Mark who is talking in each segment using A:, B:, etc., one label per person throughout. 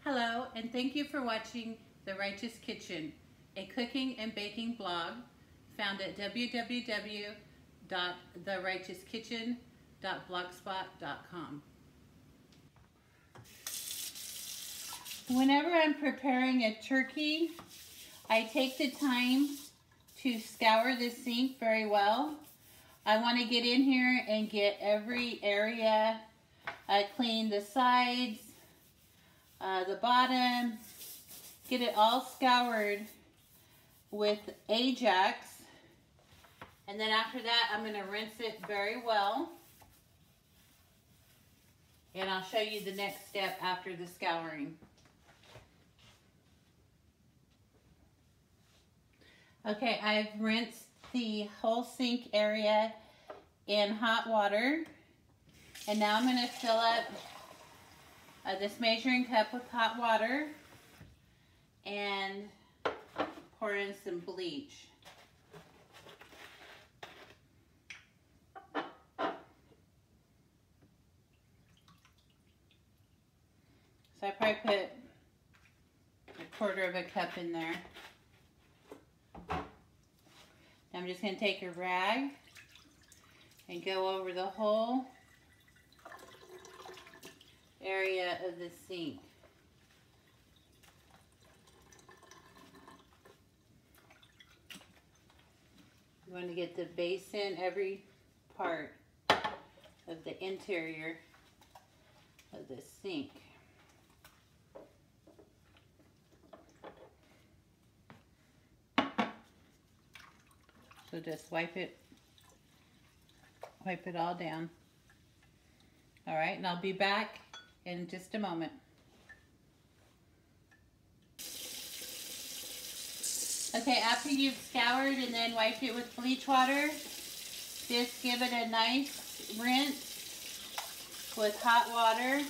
A: Hello, and thank you for watching The Righteous Kitchen, a cooking and baking blog found at www.therighteouskitchen.blogspot.com. Whenever I'm preparing a turkey, I take the time to scour the sink very well. I want to get in here and get every area clean, the sides, the bottom, get it all scoured with Ajax, and then after that I'm going to rinse it very well, and I'll show you the next step after the scouring. Okay, I've rinsed the whole sink area in hot water, and now I'm going to fill up this measuring cup with hot water and pour in some bleach. So I probably put a quarter of a cup in there. Now I'm just going to take a rag and go over the whole area of the sink. You want to get the basin, every part of the interior of the sink. So just wipe it all down. All right, and I'll be back in just a moment. Okay, after you've scoured and then wiped it with bleach water, just give it a nice rinse with hot water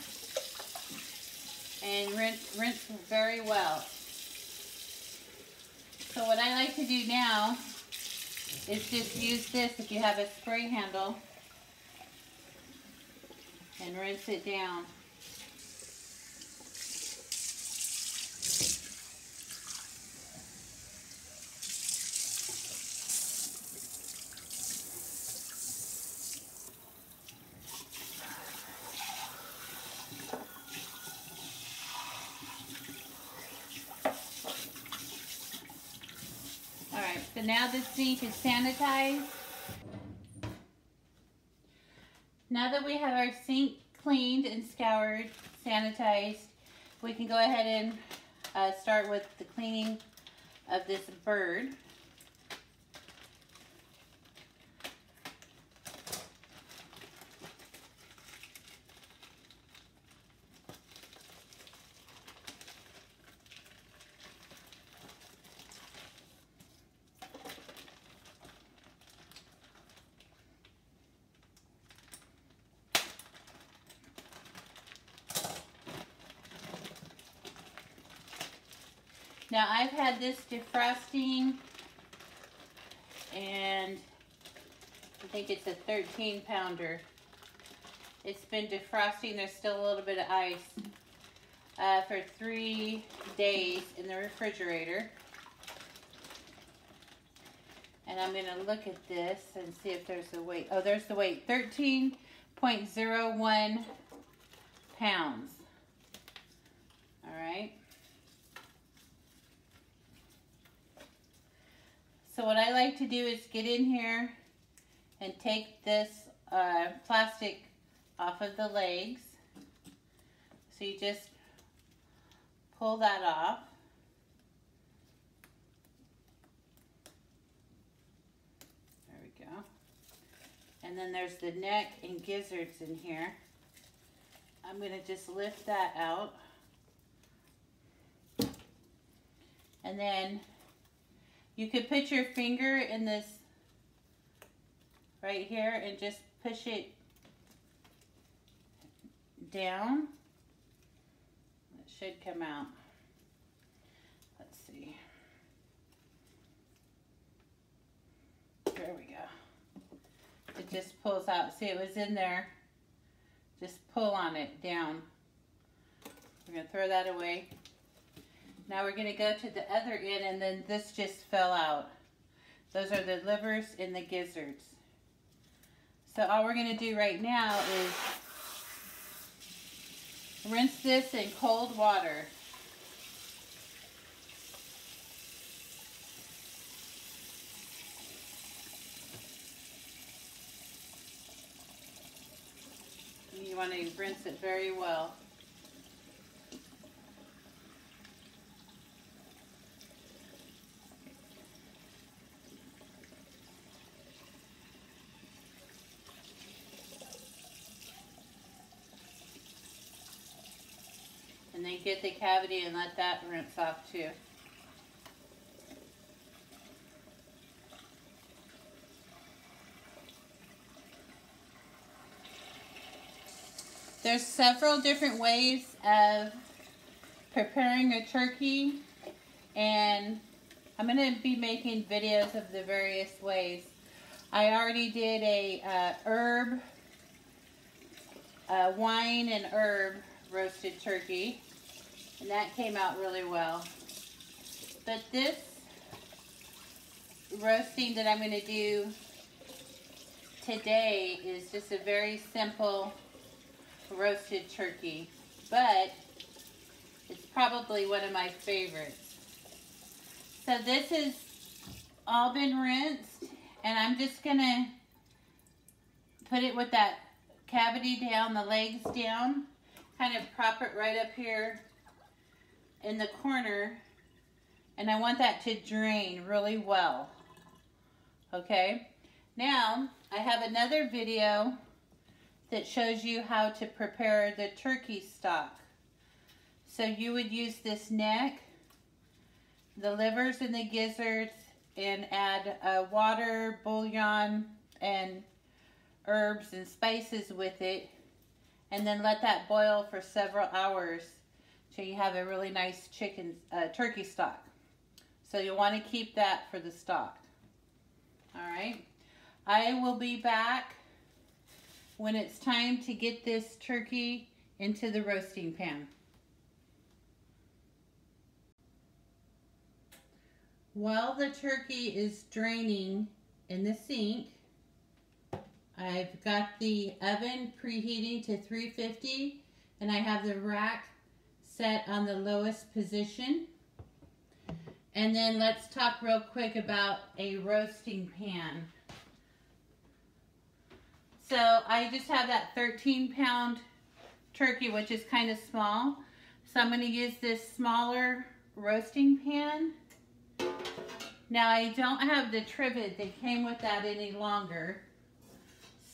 A: and rinse very well. So what I like to do now is just use this, if you have a spray handle, and rinse it down. Alright, so now the sink is sanitized. Now that we have our sink cleaned and scoured, sanitized, we can go ahead and start with the cleaning of this bird. Now I've had this defrosting, and I think it's a 13-pounder. It's been defrosting, there's still a little bit of ice, for 3 days in the refrigerator. And I'm going to look at this and see if there's a weight. Oh, there's the weight, 13.01 pounds. All right. So what I like to do is get in here and take this plastic off of the legs. So you just pull that off. There we go. And then there's the neck and gizzards in here. I'm going to just lift that out. And then you could put your finger in this right here and just push it down. It should come out. Let's see. There we go. It just pulls out. See, it was in there. Just pull on it down. We're We're going to throw that away. Now we're going to go to the other end, and then this just fell out. Those are the livers and the gizzards. So all we're going to do right now is rinse this in cold water. You want to rinse it very well. And then get the cavity and let that rinse off too. There's several different ways of preparing a turkey, and I'm going to be making videos of the various ways. I already did a wine and herb roasted turkey, and that came out really well. But this roasting that I'm going to do today is just a very simple roasted turkey, but it's probably one of my favorites. So this has all been rinsed, and I'm just gonna put it with that cavity down, the legs down, kind of prop it right up here in the corner, and I want that to drain really well. Okay, now I have another video that shows you how to prepare the turkey stock. So you would use this neck, the livers and the gizzards, and add water, bouillon, and herbs and spices with it, and then let that boil for several hours till you have a really nice turkey stock. So you'll want to keep that for the stock. All right, I will be back when it's time to get this turkey into the roasting pan. While the turkey is draining in the sink, I've got the oven preheating to 350, and I have the rack set on the lowest position. And then let's talk real quick about a roasting pan. So I just have that 13-pound turkey, which is kind of small. So I'm going to use this smaller roasting pan. Now I don't have the trivet that came with that any longer.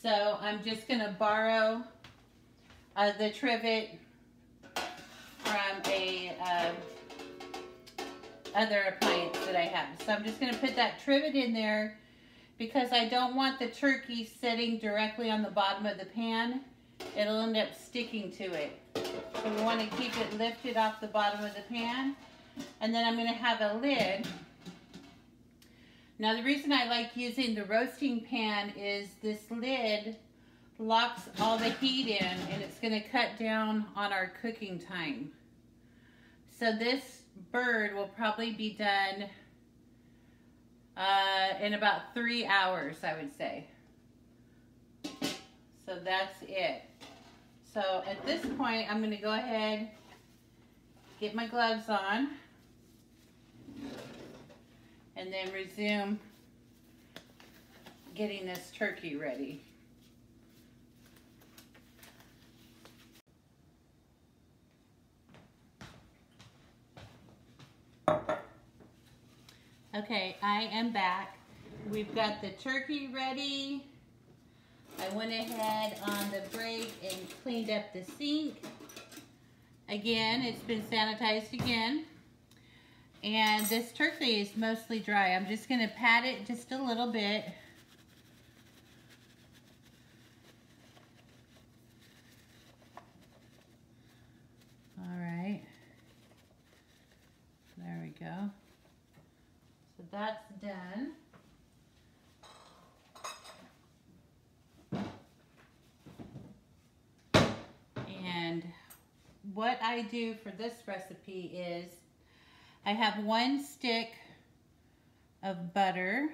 A: So I'm just going to borrow the trivet from a other appliance that I have. So I'm just going to put that trivet in there, because I don't want the turkey sitting directly on the bottom of the pan. It'll end up sticking to it. So we want to keep it lifted off the bottom of the pan. And then I'm going to have a lid. Now the reason I like using the roasting pan is this lid locks all the heat in, and it's going to cut down on our cooking time. So this bird will probably be done in about 3 hours, I would say. So that's it. So at this point, I'm going to go ahead, get my gloves on, and then resume getting this turkey ready. Okay, I am back. We've got the turkey ready. I went ahead on the break and cleaned up the sink. Again, it's been sanitized again. And this turkey is mostly dry. I'm just going to pat it just a little bit. All right. There we go. So that's done. And what I do for this recipe is I have 1 stick of butter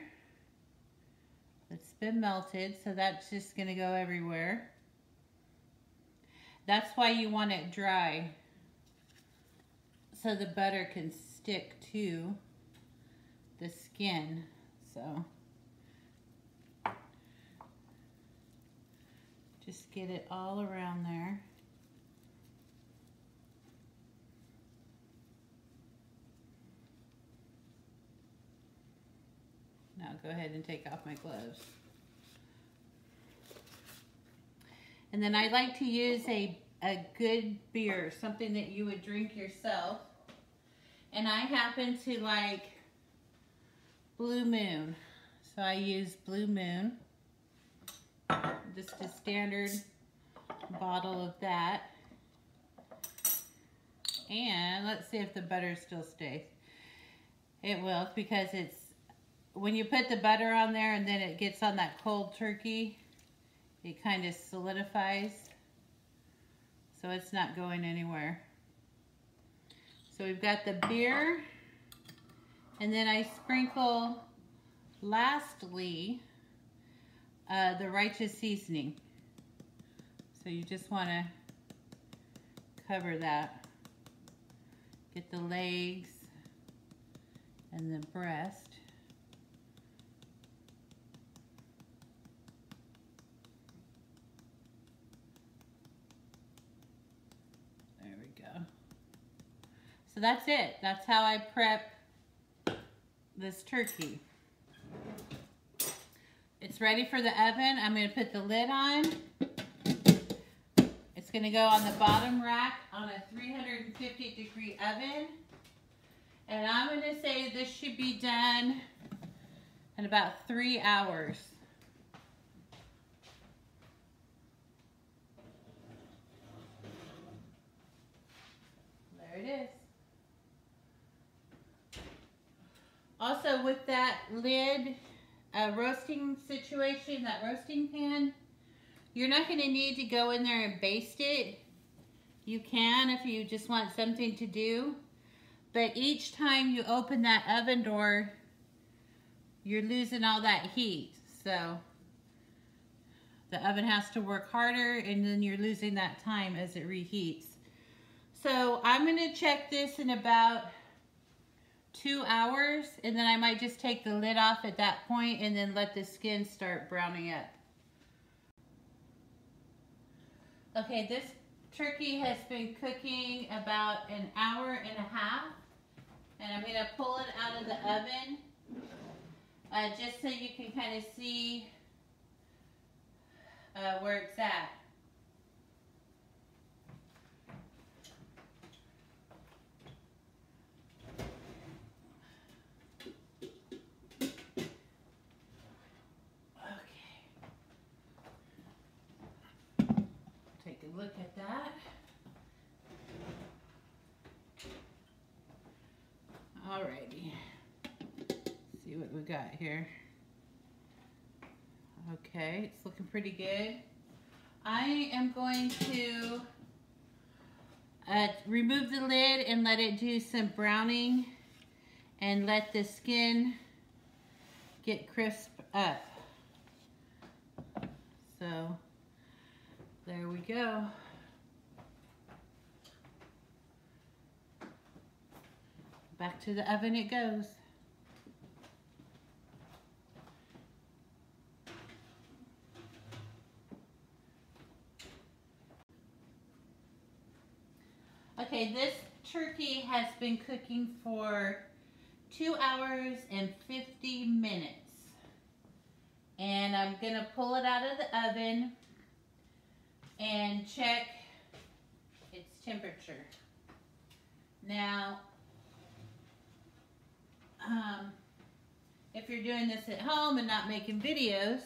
A: that's been melted, so that's just going to go everywhere. That's why you want it dry, so the butter can stick to the skin. So just get it all around there. Now go ahead and take off my gloves. And then I like to use a good beer, something that you would drink yourself. And I happen to like Blue Moon. So I use Blue Moon. Just a standard bottle of that. And let's see if the butter still stays. It will, because it's, when you put the butter on there and then it gets on that cold turkey, it kind of solidifies. So it's not going anywhere. So we've got the beer, and then I sprinkle, lastly, the righteous seasoning. So you just want to cover that. Get the legs and the breast. There we go. So that's it. That's how I prep this turkey. It's ready for the oven. I'm going to put the lid on. It's going to go on the bottom rack on a 350-degree oven. And I'm going to say this should be done in about 3 hours. There it is. Also, with that lid roasting situation, that roasting pan, you're not going to need to go in there and baste it. You can if you just want something to do. But each time you open that oven door, you're losing all that heat. So the oven has to work harder, and then you're losing that time as it reheats. So I'm going to check this in about 2 hours, and then I might just take the lid off at that point and then let the skin start browning up. Okay, this turkey has been cooking about 1.5 hours, and I'm going to pull it out of the oven just so you can kind of see where it's at. Take a look at that. Alrighty. See what we got here. Okay, it's looking pretty good. I am going to remove the lid and let it do some browning and let the skin get crisp up. So there we go. Back to the oven it goes. Okay, this turkey has been cooking for 2 hours and 50 minutes. And I'm gonna pull it out of the oven and check its temperature. Now, if you're doing this at home and not making videos,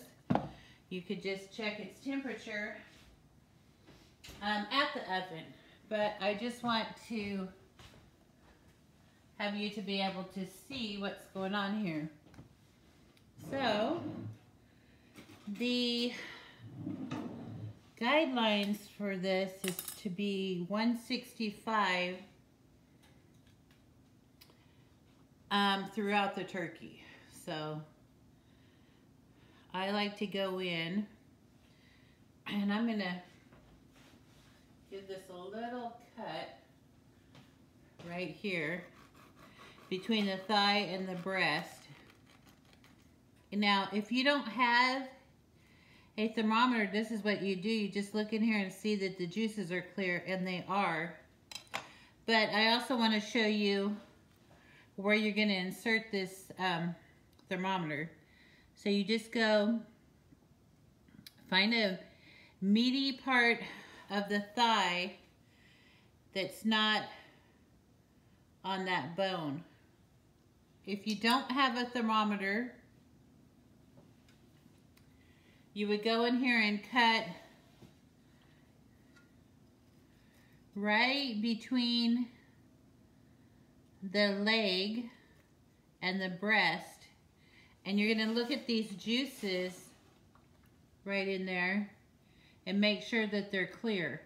A: you could just check its temperature at the oven. But I just want to have you to be able to see what's going on here. So, guidelines for this is to be 165 throughout the turkey. So I like to go in, and I'm gonna give this a little cut right here between the thigh and the breast. Now, if you don't have a thermometer, this is what you do. You just look in here and see that the juices are clear, and they are. But I also want to show you where you're going to insert this thermometer. So you just go find a meaty part of the thigh that's not on that bone. If you don't have a thermometer, you would go in here and cut right between the leg and the breast, and you're going to look at these juices right in there and make sure that they're clear.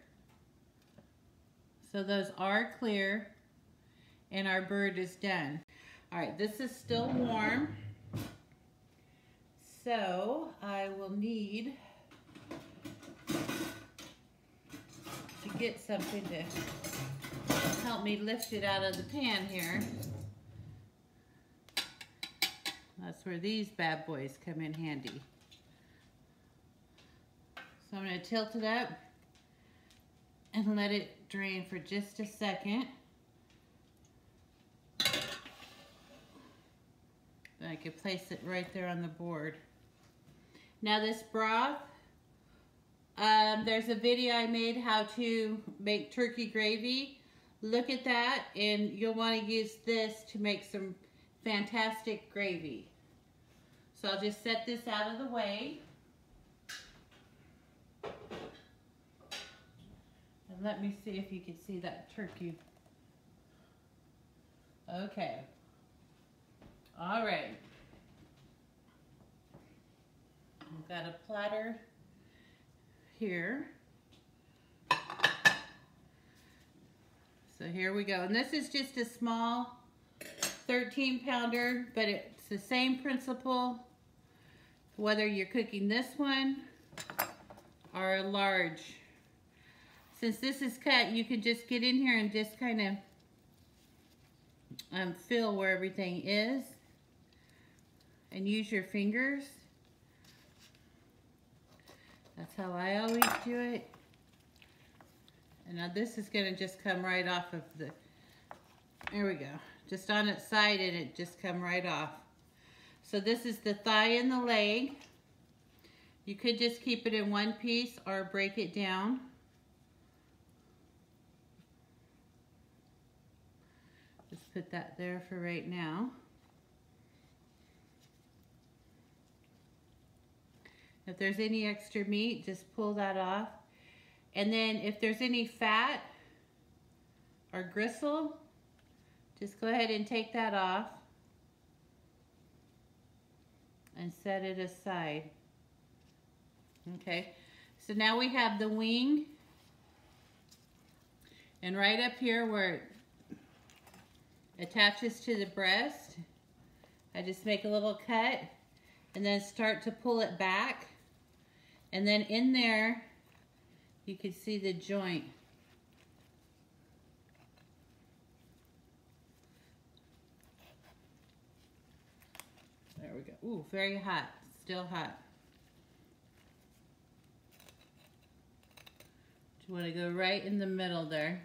A: So those are clear, and our bird is done. All right, this is still warm, so I will need to get something to help me lift it out of the pan here. That's where these bad boys come in handy. So I'm going to tilt it up and let it drain for just a second. Then I can place it right there on the board. Now this broth, there's a video I made how to make turkey gravy. Look at that, and you'll want to use this to make some fantastic gravy. So I'll just set this out of the way. And let me see if you can see that turkey. Okay. All right. I've got a platter here. So here we go. And this is just a small 13-pounder, but it's the same principle whether you're cooking this one or a large. Since this is cut, you can just get in here and just kind of feel where everything is and use your fingers. That's how I always do it. And now this is going to just come right off of the, there we go. Just on its side, and it just come right off. So this is the thigh and the leg. You could just keep it in one piece or break it down. Just put that there for right now. If there's any extra meat, just pull that off. And then if there's any fat or gristle, just go ahead and take that off and set it aside. Okay, so now we have the wing, and right up here where it attaches to the breast, I just make a little cut and then start to pull it back, and then in there you can see the joint. There we go. Ooh, very hot. Still hot. You want to go right in the middle there.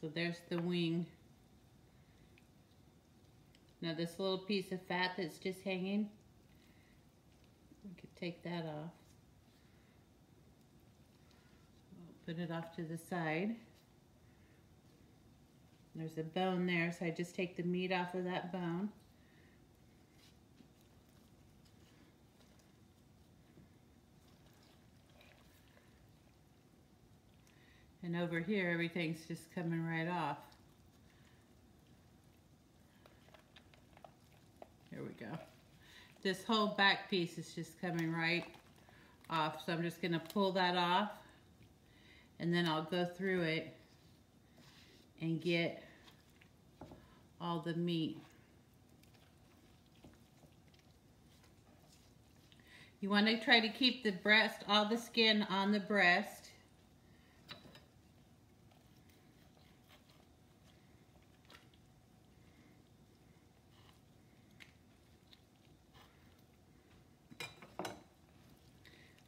A: So there's the wing. Now this little piece of fat that's just hanging, we could take that off. Put it off to the side. There's a bone there, so I just take the meat off of that bone. And over here, everything's just coming right off. There we go. This whole back piece is just coming right off, so I'm just going to pull that off, and then I'll go through it and get all the meat. You want to try to keep the breast, all the skin on the breast.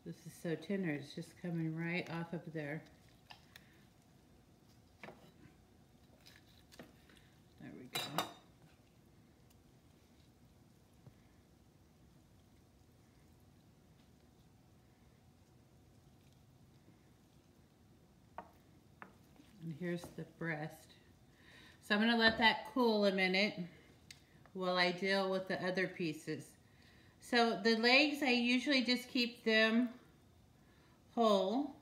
A: This is so tender, it's just coming right off of there. There we go. And here's the breast. So I'm going to let that cool a minute while I deal with the other pieces. So the legs, I usually just keep them whole.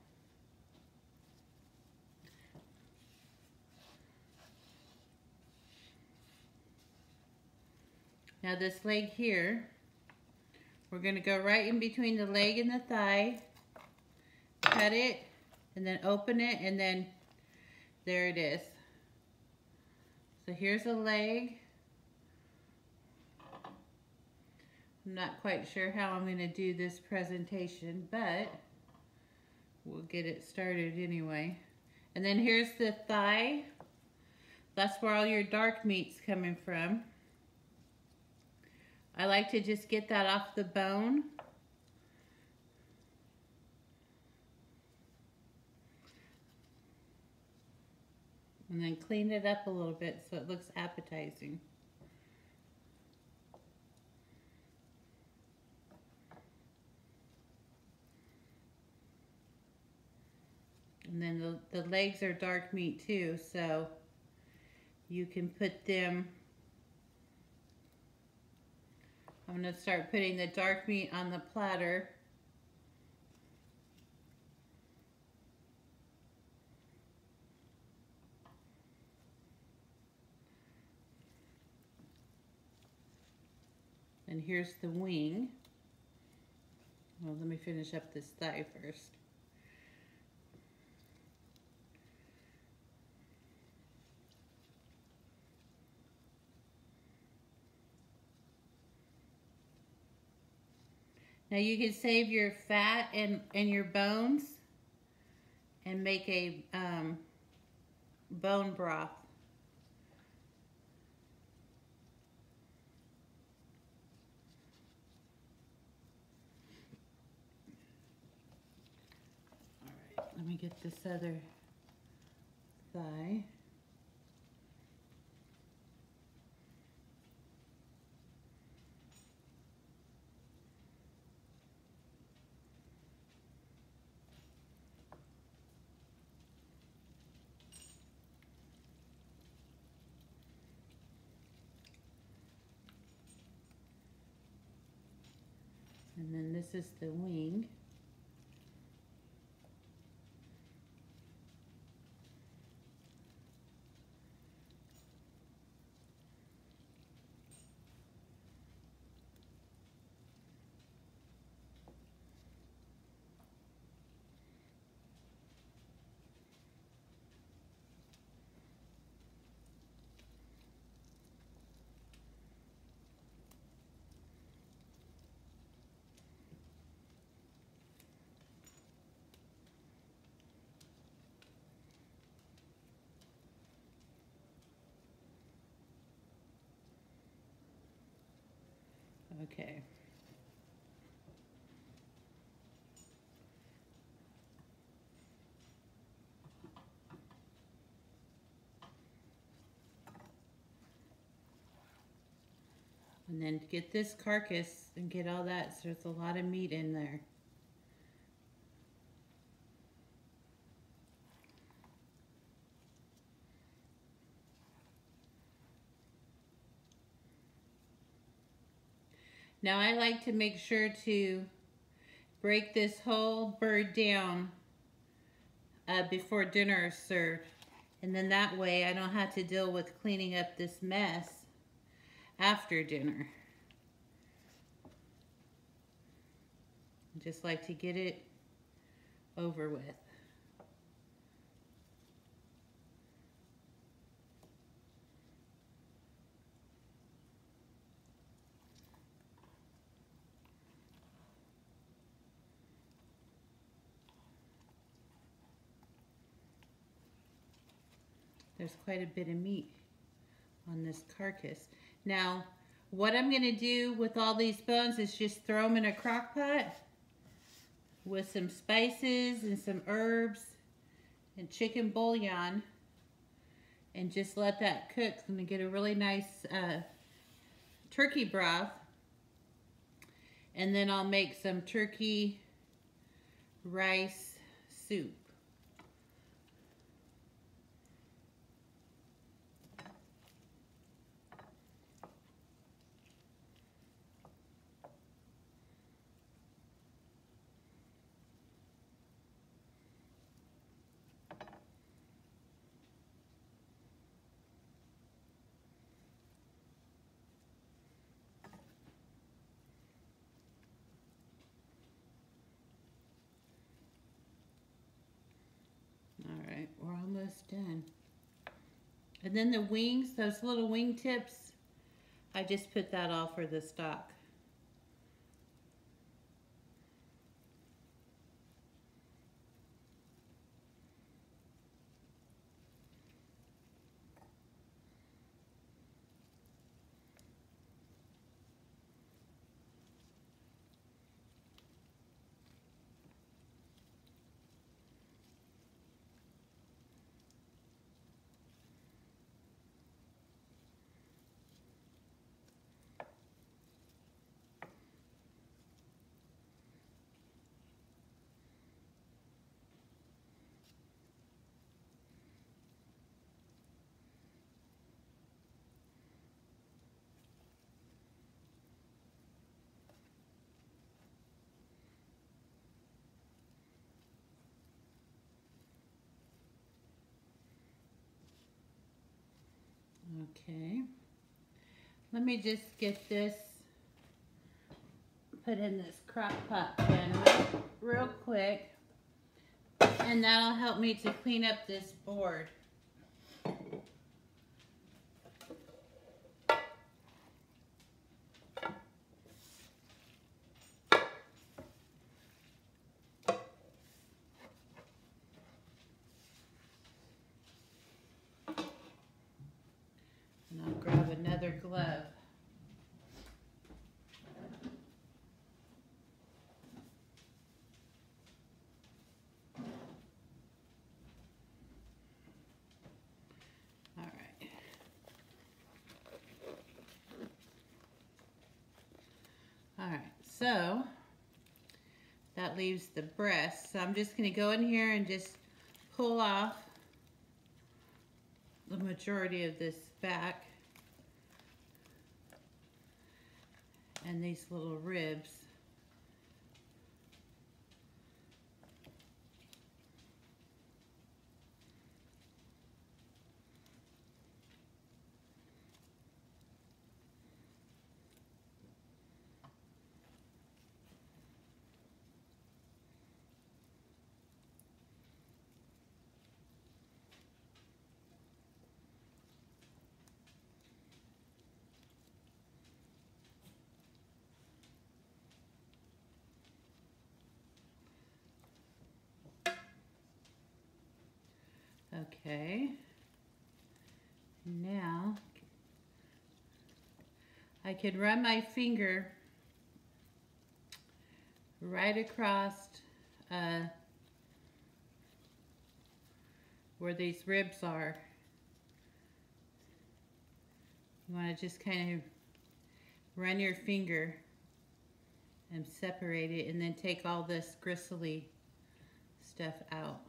A: Now this leg here, we're going to go right in between the leg and the thigh, cut it, and then open it, and then there it is. So here's a leg. I'm not quite sure how I'm going to do this presentation, but we'll get it started anyway. And then here's the thigh. That's where all your dark meat's coming from. I like to just get that off the bone. And then clean it up a little bit so it looks appetizing. And then the legs are dark meat too, so you can put them. I'm going to start putting the dark meat on the platter. And here's the wing. Well, let me finish up this thigh first. Now you can save your fat and your bones and make a bone broth. All right, let me get this other thigh. And then this is the wing. Okay. And then to get this carcass and get all that, so there's a lot of meat in there. Now I like to make sure to break this whole bird down before dinner is served. And then that way I don't have to deal with cleaning up this mess after dinner. Just like to get it over with. There's quite a bit of meat on this carcass. Now, what I'm going to do with all these bones is just throw them in a crock pot with some spices and some herbs and chicken bouillon, and just let that cook. I'm going to get a really nice turkey broth, and then I'll make some turkey rice soup. All right, we're almost done. And then the wings, those little wing tips, I just put that all for the stock. Okay, let me just get this put in this crock pot pan real quick, and that'll help me to clean up this board. And I'll grab another glove. All right. All right, so that leaves the breast. So I'm just going to go in here and just pull off the majority of this back and these little ribs. Okay, now I could run my finger right across where these ribs are. You want to just kind of run your finger and separate it, and then take all this gristly stuff out.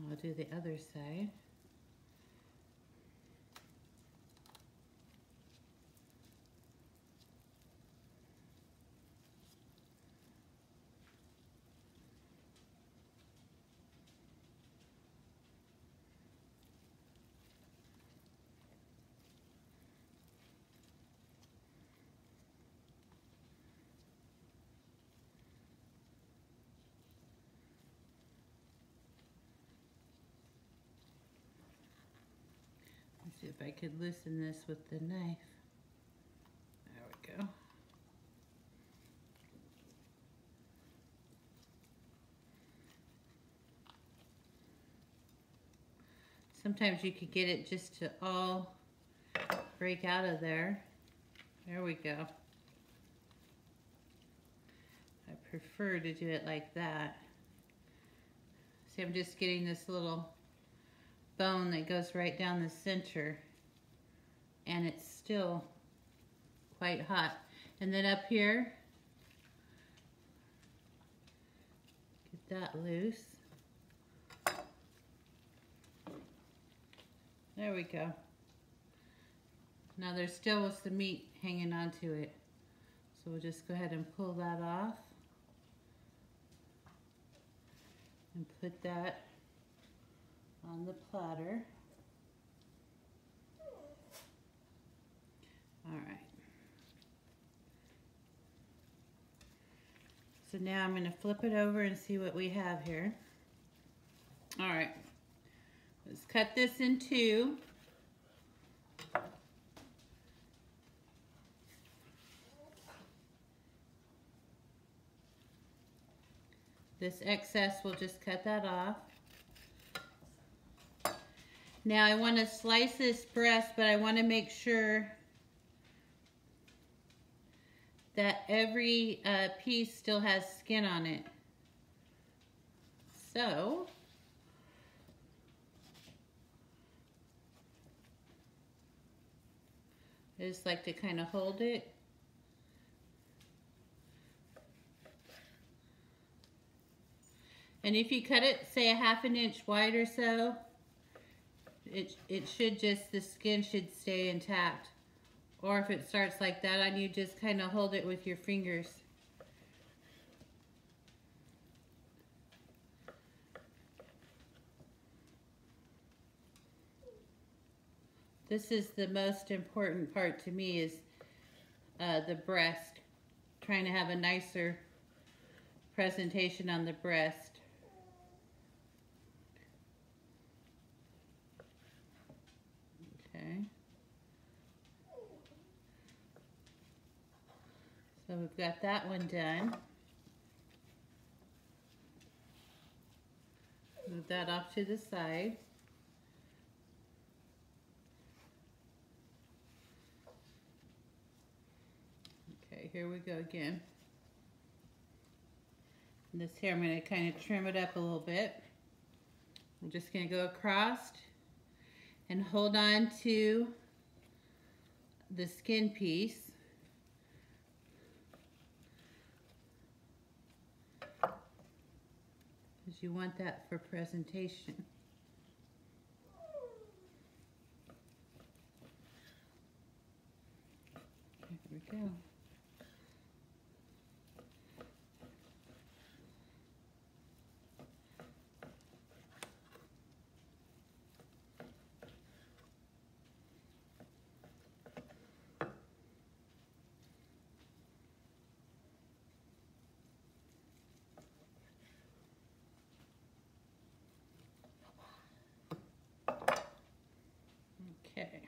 A: I'll do the other side. see if I could loosen this with the knife. There we go. Sometimes you could get it just to all break out of there. There we go. I prefer to do it like that. See, I'm just getting this little bone that goes right down the center, and it's still quite hot. And then up here, get that loose. There we go. Now there still was the meat hanging onto it. So we'll just go ahead and pull that off. And put that on the platter. All right. So now I'm going to flip it over and see what we have here. All right. Let's cut this in two. This excess, we'll just cut that off. Now I want to slice this breast, but I want to make sure that every piece still has skin on it. So, I just like to kind of hold it. And if you cut it, say a ½ inch wide or so, it should just, the skin should stay intact. Or if it starts like that on you, just kind of hold it with your fingers. This is the most important part to me, is the breast. Trying to have a nicer presentation on the breast. Okay. So we've got that one done. Move that off to the side. Okay, here we go again. And this here, I'm going to kind of trim it up a little bit. I'm just going to go across and hold on to the skin piece. Because you want that for presentation. There we go. Okay.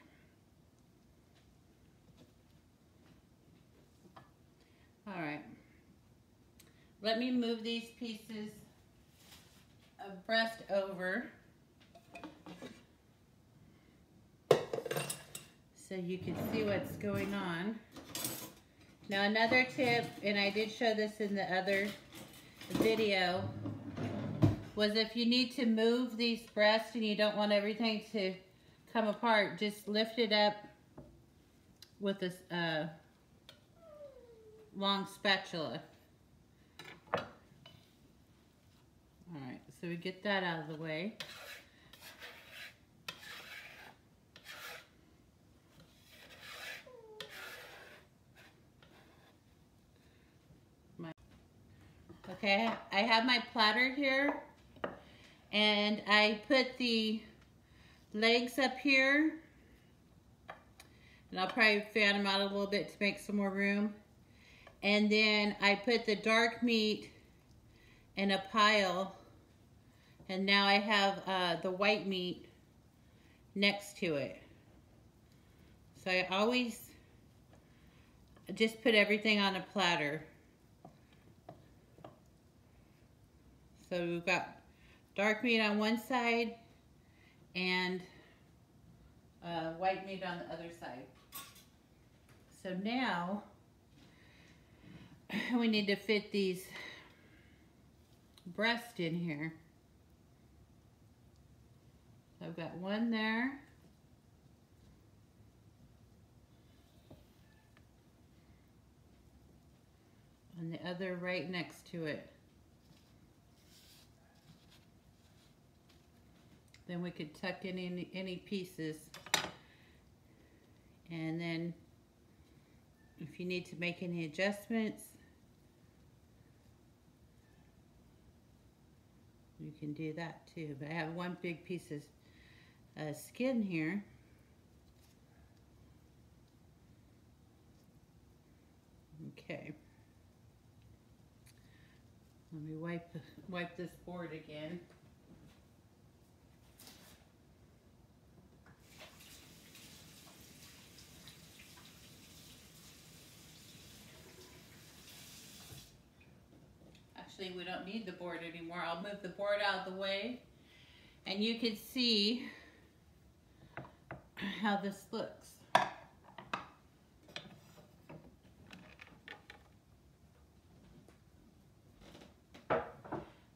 A: All right. Let me move these pieces of breast over so you can see what's going on. Now another tip, and I did show this in the other video, was if you need to move these breasts and you don't want everything to come apart, just lift it up with this long spatula. Alright, so we get that out of the way. Okay, I have my platter here, and I put the legs up here, and I'll probably fan them out a little bit to make some more room. And then I put the dark meat in a pile, and now I have the white meat next to it. So I always just put everything on a platter. So we've got dark meat on one side and white meat on the other side. So now we need to fit these breasts in here. So I've got one there. And the other right next to it. Then we could tuck in any pieces. And then if you need to make any adjustments, you can do that too. But I have one big piece of skin here. Okay. Let me wipe this board again. Actually, we don't need the board anymore. I'll move the board out of the way, and you can see how this looks.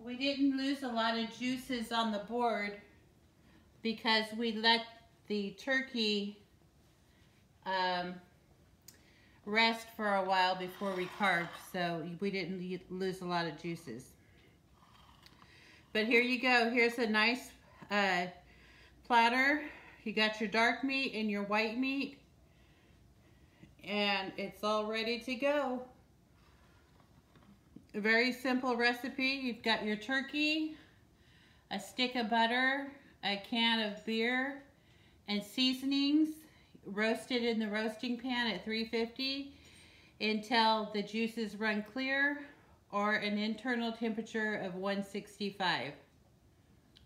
A: We didn't lose a lot of juices on the board because we let the turkey rest for a while before we carved, so we didn't lose a lot of juices. But here you go. Here's a nice platter. You got your dark meat and your white meat, and it's all ready to go. A very simple recipe. You've got your turkey, a stick of butter, a can of beer, and seasonings roasted in the roasting pan at 350 until the juices run clear, or an internal temperature of 165.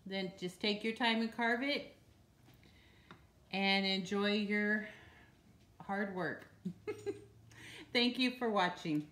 A: Then just take your time and carve it and enjoy your hard work. Thank you for watching.